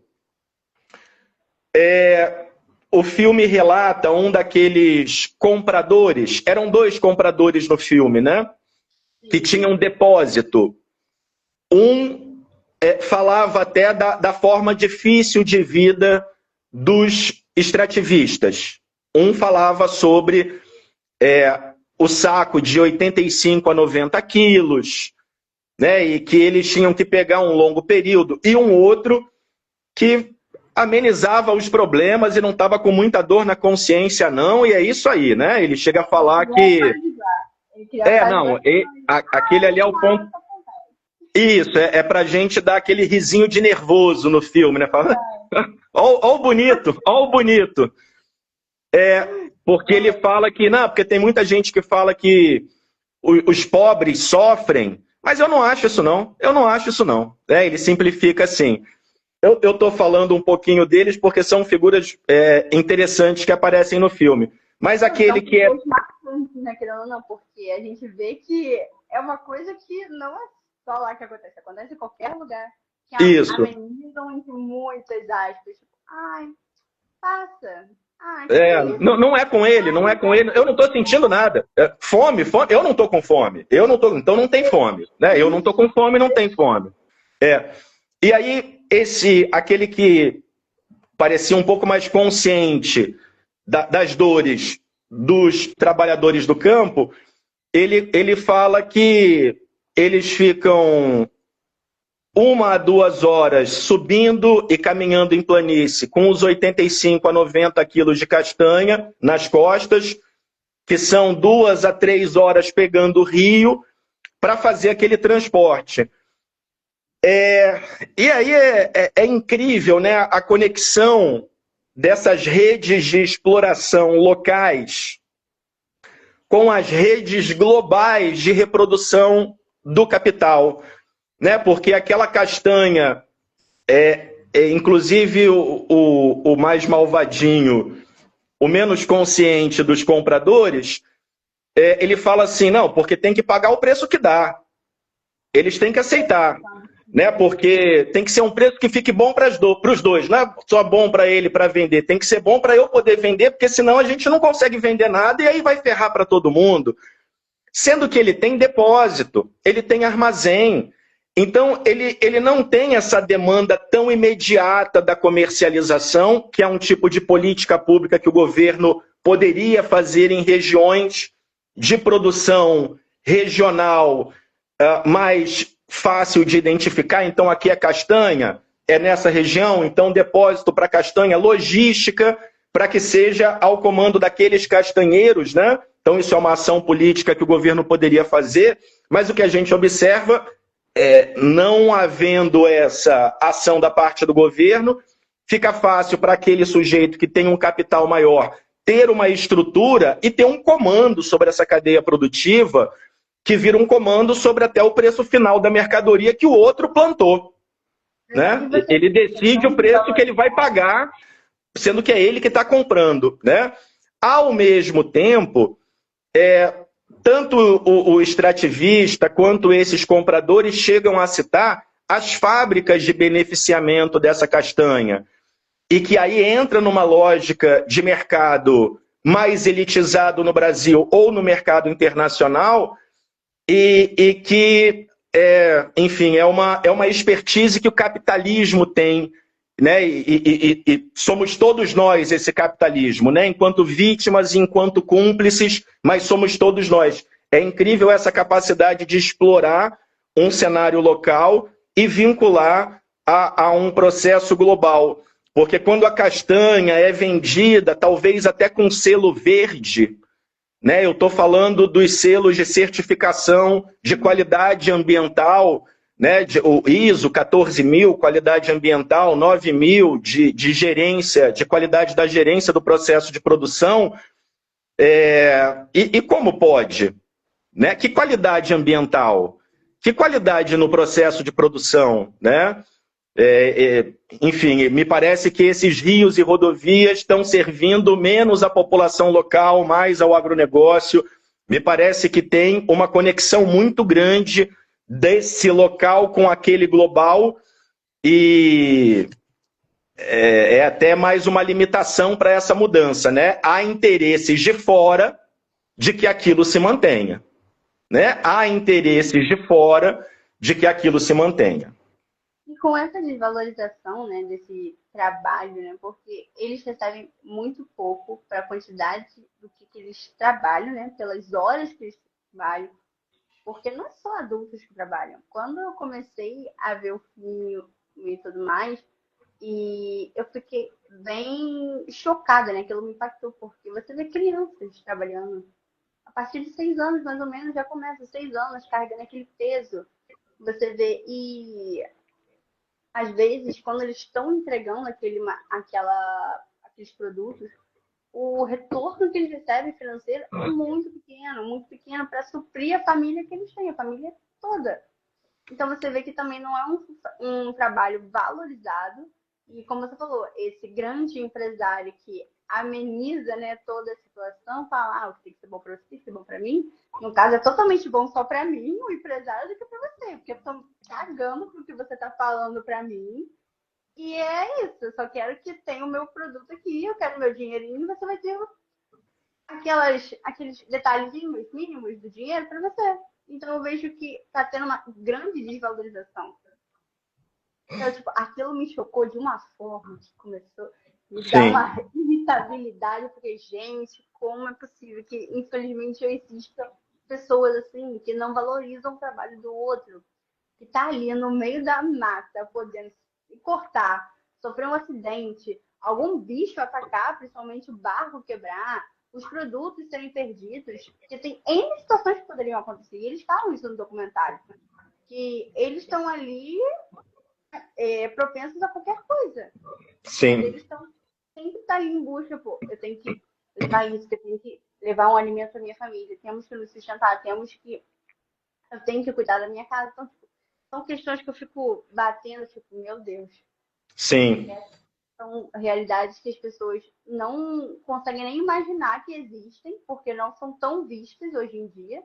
o filme relata um daqueles compradores, eram 2 compradores no filme, né? Que tinham um depósito. Um falava até da forma difícil de vida dos extrativistas. Um falava sobre o saco de 85 a 90 quilos, né? E que eles tinham que pegar um longo período. E um outro que amenizava os problemas e não estava com muita dor na consciência, não, e é isso aí, né? Ele chega a falar que... aquele ali é o ponto... Isso, pra gente dar aquele risinho de nervoso no filme, né? Ó o bonito, ó o bonito. Porque ele fala que... Não, porque tem muita gente que fala que os pobres sofrem, mas eu não acho isso, não. Eu não acho isso, não. Ele simplifica assim... Eu estou falando um pouquinho deles porque são figuras interessantes que aparecem no filme. Mas aquele que é... marcantes, né, não, porque a gente vê que é uma coisa que não é só lá que acontece. Acontece em qualquer lugar. Que Isso. amenizam entre muitas aspas. Tipo, ai, passa. Não é com ele, não é com ele. Eu não estou sentindo nada. Fome, eu não estou com fome. Então não tem fome. Né? Eu não estou com fome, não tem fome. E aí... aquele que parecia um pouco mais consciente das dores dos trabalhadores do campo, ele fala que eles ficam 1 a 2 horas subindo e caminhando em planície com os 85 a 90 quilos de castanha nas costas, que são 2 a 3 horas pegando o rio para fazer aquele transporte. E aí é incrível, né, a conexão dessas redes de exploração locais com as redes globais de reprodução do capital, né? Porque aquela castanha, inclusive o mais malvadinho, o menos consciente dos compradores, ele fala assim, não, porque tem que pagar o preço que dá. Eles têm que aceitar. Né? Porque tem que ser um preço que fique bom para os dois, não é só bom para ele para vender, tem que ser bom para eu poder vender, porque senão a gente não consegue vender nada e aí vai ferrar para todo mundo. Sendo que ele tem depósito, ele tem armazém, Então, ele não tem essa demanda tão imediata da comercialização, que é um tipo de política pública que o governo poderia fazer em regiões de produção regional mais fácil de identificar. Então, aqui é castanha, é nessa região, então depósito para castanha, logística, para que seja ao comando daqueles castanheiros, né? Então, isso é uma ação política que o governo poderia fazer, mas o que a gente observa não havendo essa ação da parte do governo, fica fácil para aquele sujeito que tem um capital maior ter uma estrutura e ter um comando sobre essa cadeia produtiva, que vira um comando sobre até o preço final da mercadoria que o outro plantou. Né? Ele decide o preço que ele vai pagar, sendo que é ele que está comprando. Né? Ao mesmo tempo, tanto o extrativista quanto esses compradores chegam a citar as fábricas de beneficiamento dessa castanha, e que aí entra numa lógica de mercado mais elitizado no Brasil ou no mercado internacional, e que, enfim, é uma expertise que o capitalismo tem, né? E somos todos nós esse capitalismo, né? Enquanto vítimas e enquanto cúmplices, mas somos todos nós. É incrível essa capacidade de explorar um cenário local e vincular a um processo global. Porque quando a castanha é vendida, talvez até com selo verde, né? Eu estou falando dos selos de certificação de qualidade ambiental, né? O ISO 14.000, qualidade ambiental, 9.000 de gerência, de qualidade da gerência do processo de produção. E como pode? Né? Que qualidade ambiental? Que qualidade no processo de produção? Né? Enfim, me parece que esses rios e rodovias estão servindo menos à população local, mais ao agronegócio. Me parece que tem uma conexão muito grande desse local com aquele global, e é até mais uma limitação para essa mudança. Né? Há interesses de fora de que aquilo se mantenha. Né? Há interesses de fora de que aquilo se mantenha. E com essa desvalorização, né, desse trabalho, né, porque eles recebem muito pouco para a quantidade do que eles trabalham, né, pelas horas que eles trabalham, porque não é só adultos que trabalham. Quando eu comecei a ver o filme e tudo mais, e eu fiquei bem chocada, né, aquilo me impactou, porque você vê crianças trabalhando. A partir de 6 anos, mais ou menos, já começa 6 anos carregando aquele peso. Você vê, e às vezes, quando eles estão entregando aqueles produtos, o retorno que eles recebem financeiro é muito pequeno para suprir a família que eles têm, a família toda. Então você vê que também não é um trabalho valorizado, e como você falou, esse grande empresário que ameniza, né, toda a situação, fala, o que tem que ser bom para você, tem que ser bom para mim. No caso, é totalmente bom só para mim, o empresário, do que para você, porque eu estou cagando pro que você está falando para mim. E é isso, eu só quero que tenha o meu produto aqui, eu quero meu dinheirinho, e você vai ter aqueles detalhezinhos mínimos do dinheiro para você. Então eu vejo que está tendo uma grande desvalorização. Então, tipo, aquilo me chocou de uma forma que começou a me dar uma irritabilidade, porque, gente, como é possível que, infelizmente, existam pessoas assim que não valorizam o trabalho do outro, que tá ali no meio da mata, podendo cortar, sofrer um acidente, algum bicho atacar, principalmente o barro quebrar, os produtos serem perdidos, porque tem N situações que poderiam acontecer, e eles falam isso no documentário, que eles estão ali propensos a qualquer coisa. Sim. Eles estão sempre tá ali em busca, pô, eu tenho que levar isso, eu tenho que levar um alimento para minha família, temos que nos sustentar, eu tenho que cuidar da minha casa. Então, tipo, são questões que eu fico batendo, tipo, meu Deus. Sim. São realidades que as pessoas não conseguem nem imaginar que existem, porque não são tão vistas hoje em dia.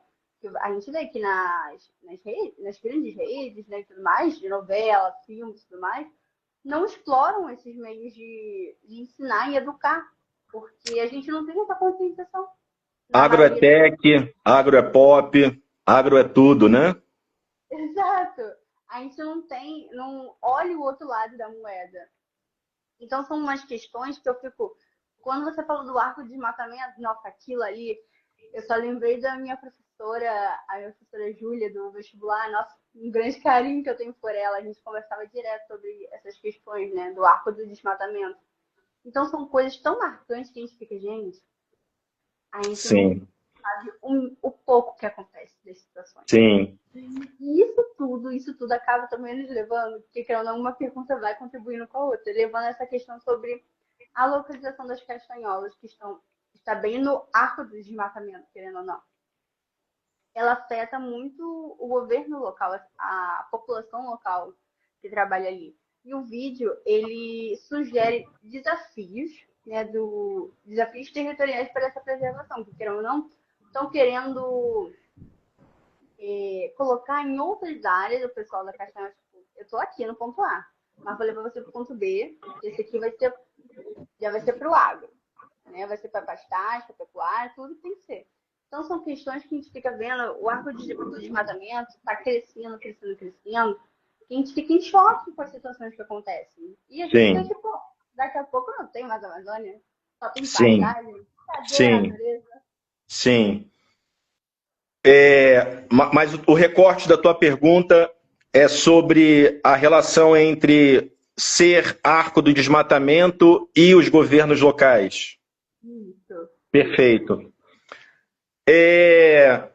A gente vê aqui nas grandes redes, né, e tudo mais, de novela, filmes e tudo mais, não exploram esses meios de ensinar e educar, porque a gente não tem essa conscientização. Agro é tech, agro é pop, agro é tudo, né? Exato. a gente não olha o outro lado da moeda. Então são umas questões que eu fico. Quando você falou do arco de desmatamento, nossa, aquilo ali, eu só lembrei da minha professora, a minha professora Júlia, do vestibular, nossa, um grande carinho que eu tenho por ela. A gente conversava direto sobre essas questões, né, do arco do desmatamento. Então são coisas tão marcantes que a gente fica, gente, a gente não Sim, sabe o pouco que acontece nessas situações. sim, E isso tudo acaba também nos levando, porque querendo ou não, uma pergunta vai contribuindo com a outra, levando essa questão sobre a localização das castanholas, está bem no arco do desmatamento, querendo ou não. Ela afeta muito o governo local, a população local que trabalha ali. E o vídeo, ele sugere desafios, né, desafios territoriais para essa preservação, que querendo ou não, estão querendo colocar em outras áreas o pessoal da castanha. Tipo, eu estou aqui no ponto A, mas vou levar você para o ponto B, que esse aqui já vai ser para o agro, né? Vai ser para pastagem, para pecuária, tudo tem que ser. Então são questões que a gente fica vendo, o arco do desmatamento está crescendo, crescendo, crescendo, que a gente fica em choque com as situações que acontecem. E a gente fica sim, tipo, daqui a pouco não tem mais Amazônia, só tem sim, pastagem, cadê a sim, natureza? sim. Mas o recorte da tua pergunta é sobre a relação entre ser arco do desmatamento e os governos locais. Isso. Perfeito. É,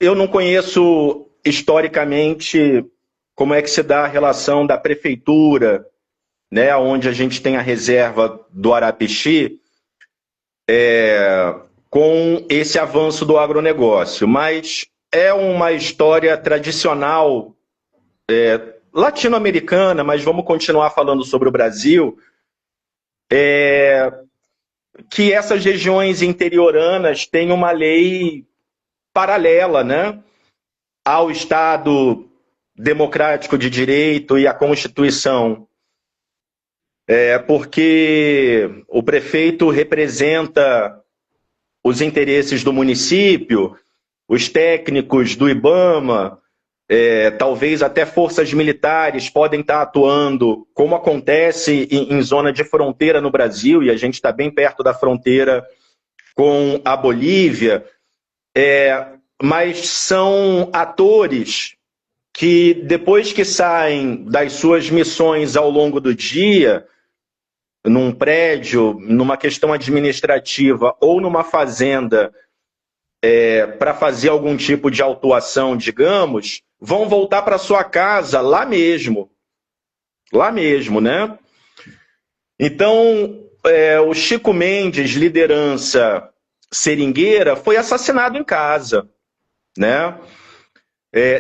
eu não conheço historicamente como é que se dá a relação da prefeitura, né, onde a gente tem a reserva do Arapixi, com esse avanço do agronegócio. Mas é uma história tradicional latino-americana, mas vamos continuar falando sobre o Brasil, que essas regiões interioranas têm uma lei paralela, né, ao Estado democrático de direito e à Constituição. Porque o prefeito representa os interesses do município, os técnicos do IBAMA, talvez até forças militares podem estar atuando, como acontece em zona de fronteira no Brasil, e a gente está bem perto da fronteira com a Bolívia, mas são atores que, depois que saem das suas missões ao longo do dia, num prédio, numa questão administrativa ou numa fazenda, para fazer algum tipo de autuação, digamos, vão voltar para sua casa lá mesmo, né? Então, o Chico Mendes, liderança seringueira, foi assassinado em casa, né?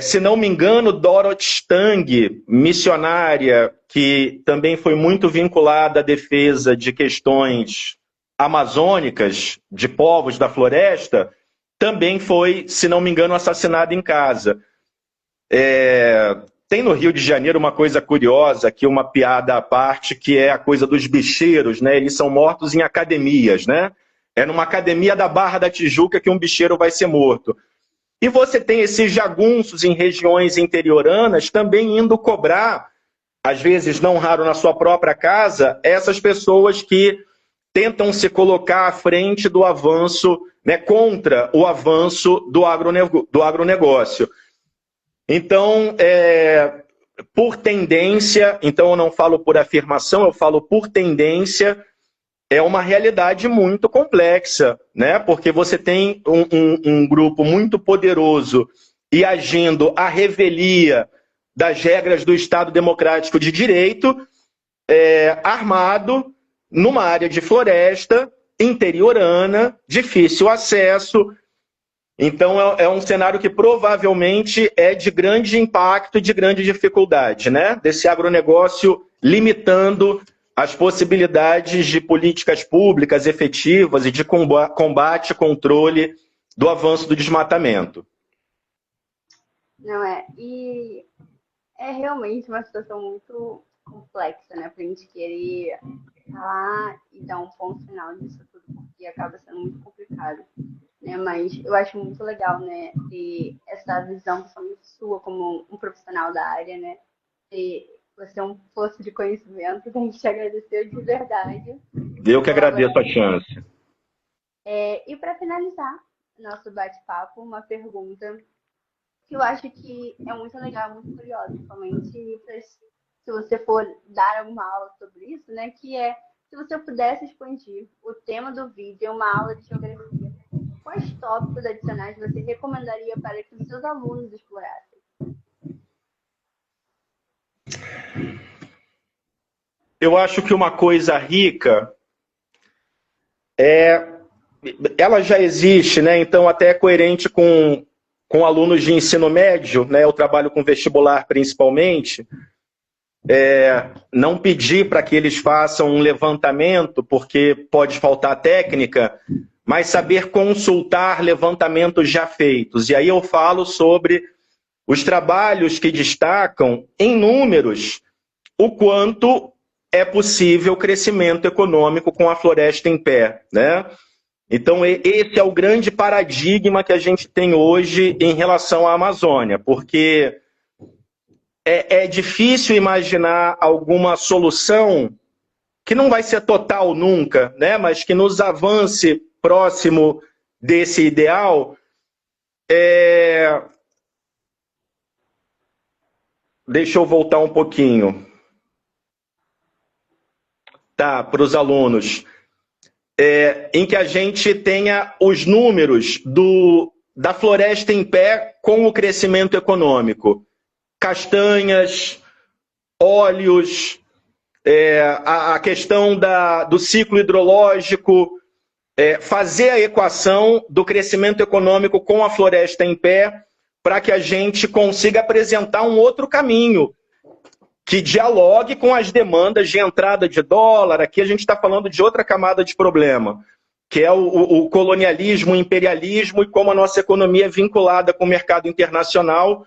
Se não me engano, Dorothy Stang, missionária, que também foi muito vinculada à defesa de questões amazônicas, de povos da floresta, também foi, se não me engano, assassinada em casa. Tem no Rio de Janeiro uma coisa curiosa, aqui uma piada à parte, que é a coisa dos bicheiros, né? Eles são mortos em academias, né? É numa academia da Barra da Tijuca que um bicheiro vai ser morto. E você tem esses jagunços em regiões interioranas também indo cobrar, às vezes não raro na sua própria casa, essas pessoas que tentam se colocar à frente do avanço, né, contra o avanço do agronegócio. Então, por tendência, então eu não falo por afirmação, eu falo por tendência, é uma realidade muito complexa, né? Porque você tem um grupo muito poderoso e agindo à revelia das regras do Estado Democrático de Direito, armado numa área de floresta, interiorana, difícil acesso. Então, é um cenário que provavelmente é de grande impacto e de grande dificuldade, né? Desse agronegócio limitando as possibilidades de políticas públicas efetivas e de combate e controle do avanço do desmatamento. Não é? E é realmente uma situação muito complexa, né? Pra gente querer falar e dar um ponto final nisso tudo, porque acaba sendo muito complicado. né? Mas eu acho muito legal, né, ter essa visão principalmente sua como um profissional da área, né? E você é um poço de conhecimento, tem que te agradecer de verdade Eu por que colaborar. agradeço a chance. E para finalizar nosso bate-papo, uma pergunta que eu acho que é muito legal, muito curiosa, principalmente se você for dar alguma aula sobre isso, né? Que é se você pudesse expandir o tema do vídeo em uma aula de geografia, quais tópicos adicionais você recomendaria para que os seus alunos explorassem? Eu acho que uma coisa rica é. Ela já existe, né? Então, até é coerente com alunos de ensino médio, né? Eu trabalho com vestibular principalmente. Não pedir para que eles façam um levantamento, porque pode faltar técnica, mas saber consultar levantamentos já feitos. E aí eu falo sobre os trabalhos que destacam em números o quanto é possível crescimento econômico com a floresta em pé, né? Então, esse é o grande paradigma que a gente tem hoje em relação à Amazônia, porque é difícil imaginar alguma solução que não vai ser total nunca, né? Mas que nos avance próximo desse ideal. Deixa eu voltar um pouquinho. Tá, para os alunos. Em que a gente tenha os números da floresta em pé com o crescimento econômico. Castanhas, óleos, a questão do ciclo hidrológico, fazer a equação do crescimento econômico com a floresta em pé para que a gente consiga apresentar um outro caminho que dialogue com as demandas de entrada de dólar. Aqui a gente está falando de outra camada de problema, que é o colonialismo, o imperialismo e como a nossa economia é vinculada com o mercado internacional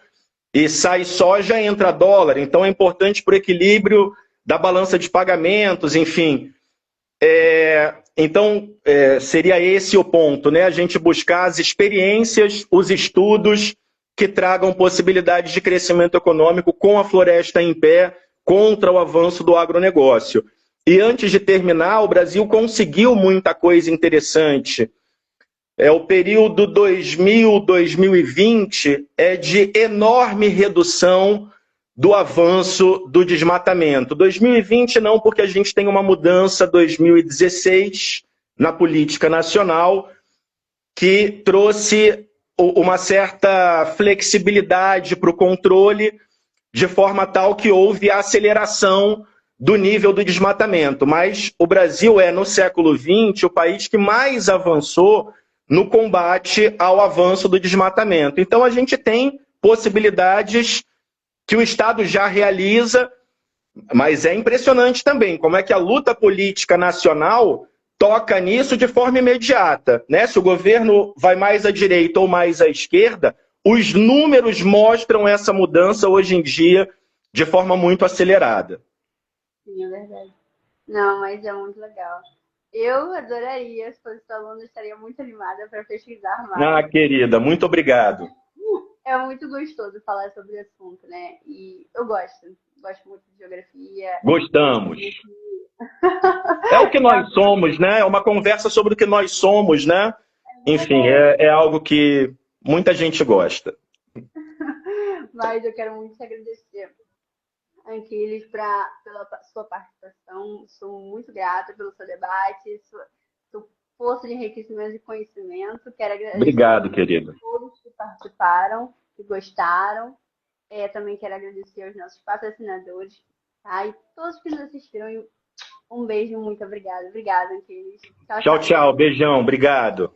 e sai soja, entra dólar. Então é importante para o equilíbrio da balança de pagamentos, enfim. Então, seria esse o ponto, né? A gente buscar as experiências, os estudos que tragam possibilidades de crescimento econômico com a floresta em pé contra o avanço do agronegócio. E antes de terminar, o Brasil conseguiu muita coisa interessante. O período 2000-2020 é de enorme redução do avanço do desmatamento. 2020 não, porque a gente tem uma mudança 2016 na política nacional que trouxe uma certa flexibilidade para o controle, de forma tal que houve a aceleração do nível do desmatamento. Mas o Brasil é, no século XX, o país que mais avançou no combate ao avanço do desmatamento. Então a gente tem possibilidades que o Estado já realiza, mas é impressionante também como é que a luta política nacional toca nisso de forma imediata, né? Se o governo vai mais à direita ou mais à esquerda, os números mostram essa mudança hoje em dia de forma muito acelerada. Sim, é verdade. Não, mas é muito legal. Eu adoraria, se fosse sua aluna, estaria muito animada para pesquisar mais. Querida, muito obrigado. É muito gostoso falar sobre o assunto, né? E eu gosto. Gosto muito de geografia. Gostamos. É o que nós somos, né? É uma conversa sobre o que nós somos, né? Enfim, é algo que muita gente gosta. Mas eu quero muito te agradecer, Anquiles, pela sua participação. Sou muito grata pelo seu debate, seu poço de enriquecimento de conhecimento. Quero agradecer Obrigado, querida. a todos que participaram, que gostaram. Também quero agradecer aos nossos patrocinadores, tá? E todos que nos assistiram. Um beijo, muito obrigada. Obrigada, Anquiles. Tchau, tchau. Beijão. Obrigado.